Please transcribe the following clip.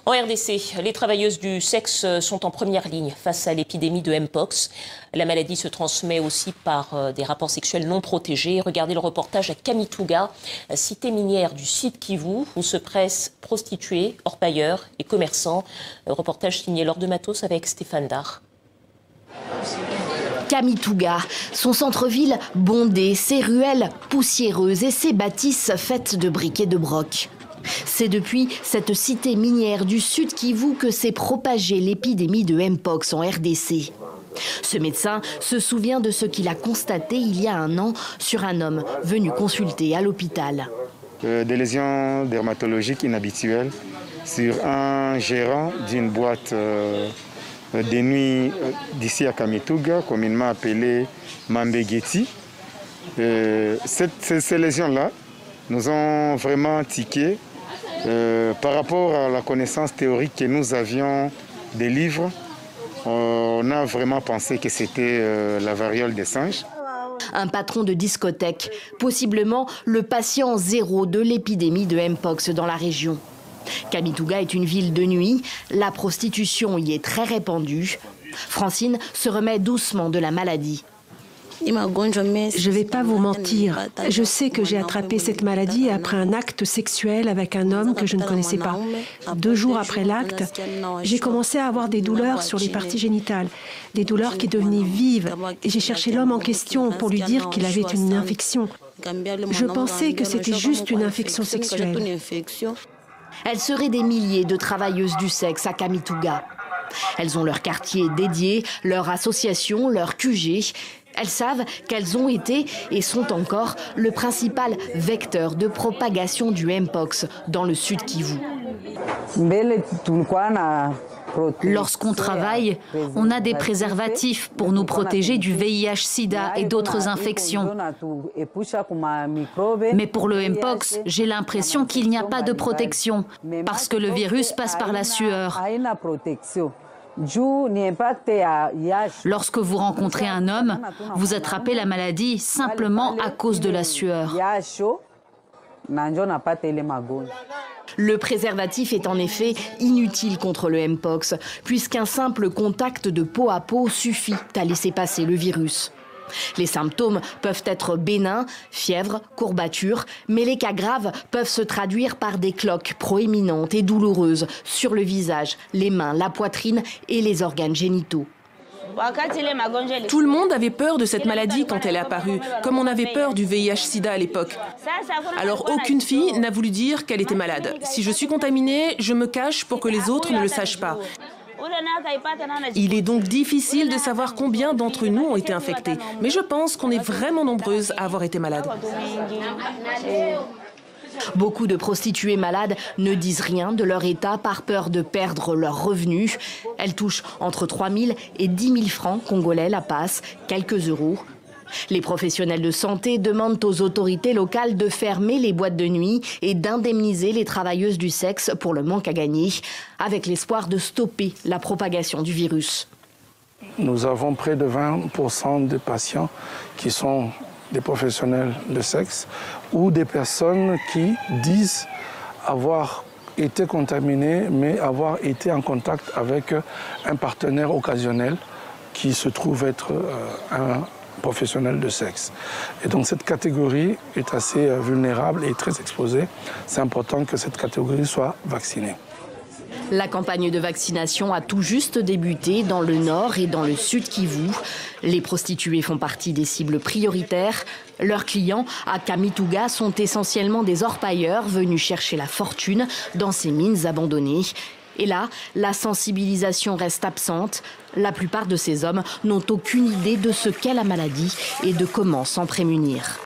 En RDC, les travailleuses du sexe sont en première ligne face à l'épidémie de Mpox. La maladie se transmet aussi par des rapports sexuels non protégés. Regardez le reportage à Kamituga, cité minière du Sud Kivu, où se pressent prostituées, orpailleurs et commerçants. Reportage signé Laure de Matos avec Stéphane Dard. Kamituga, son centre-ville bondé, ses ruelles poussiéreuses et ses bâtisses faites de briques et de brocs. C'est depuis cette cité minière du Sud Kivu que s'est propagée l'épidémie de Mpox en RDC. Ce médecin se souvient de ce qu'il a constaté il y a un an sur un homme venu consulter à l'hôpital. Des lésions dermatologiques inhabituelles sur un gérant d'une boîte de nuit d'ici à Kamituga, communément appelée Mambegeti. Ces lésions-là nous ont vraiment tiqué par rapport à la connaissance théorique que nous avions des livres. On a vraiment pensé que c'était la variole des singes. Un patron de discothèque, possiblement le patient zéro de l'épidémie de Mpox dans la région. Kamituga est une ville de nuit, la prostitution y est très répandue. Francine se remet doucement de la maladie. Je ne vais pas vous mentir, je sais que j'ai attrapé cette maladie après un acte sexuel avec un homme que je ne connaissais pas. 2 jours après l'acte, j'ai commencé à avoir des douleurs sur les parties génitales, des douleurs qui devenaient vives, et j'ai cherché l'homme en question pour lui dire qu'il avait une infection. Je pensais que c'était juste une infection sexuelle. Elles seraient des milliers de travailleuses du sexe à Kamituga. Elles ont leur quartier dédié, leur association, leur QG. Elles savent qu'elles ont été et sont encore le principal vecteur de propagation du Mpox dans le Sud Kivu. Lorsqu'on travaille, on a des préservatifs pour nous protéger du VIH-Sida et d'autres infections. Mais pour le Mpox, j'ai l'impression qu'il n'y a pas de protection parce que le virus passe par la sueur. Lorsque vous rencontrez un homme, vous attrapez la maladie simplement à cause de la sueur. Le préservatif est en effet inutile contre le Mpox, puisqu'un simple contact de peau à peau suffit à laisser passer le virus. Les symptômes peuvent être bénins, fièvre, courbatures, mais les cas graves peuvent se traduire par des cloques proéminentes et douloureuses sur le visage, les mains, la poitrine et les organes génitaux. Tout le monde avait peur de cette maladie quand elle est apparue, comme on avait peur du VIH-Sida à l'époque. Alors aucune fille n'a voulu dire qu'elle était malade. Si je suis contaminée, je me cache pour que les autres ne le sachent pas. Il est donc difficile de savoir combien d'entre nous ont été infectés. Mais je pense qu'on est vraiment nombreuses à avoir été malades. Beaucoup de prostituées malades ne disent rien de leur état par peur de perdre leurs revenus. Elles touchent entre 3 000 et 10 000 francs congolais la passe, quelques euros. Les professionnels de santé demandent aux autorités locales de fermer les boîtes de nuit et d'indemniser les travailleuses du sexe pour le manque à gagner, avec l'espoir de stopper la propagation du virus. Nous avons près de 20% de patients qui sont des professionnels de sexe ou des personnes qui disent avoir été contaminées mais avoir été en contact avec un partenaire occasionnel qui se trouve être un professionnel de sexe. Et donc cette catégorie est assez vulnérable et très exposée. C'est important que cette catégorie soit vaccinée. La campagne de vaccination a tout juste débuté dans le nord et dans le sud Kivu. Les prostituées font partie des cibles prioritaires. Leurs clients à Kamituga sont essentiellement des orpailleurs venus chercher la fortune dans ces mines abandonnées. Et là, la sensibilisation reste absente. La plupart de ces hommes n'ont aucune idée de ce qu'est la maladie et de comment s'en prémunir.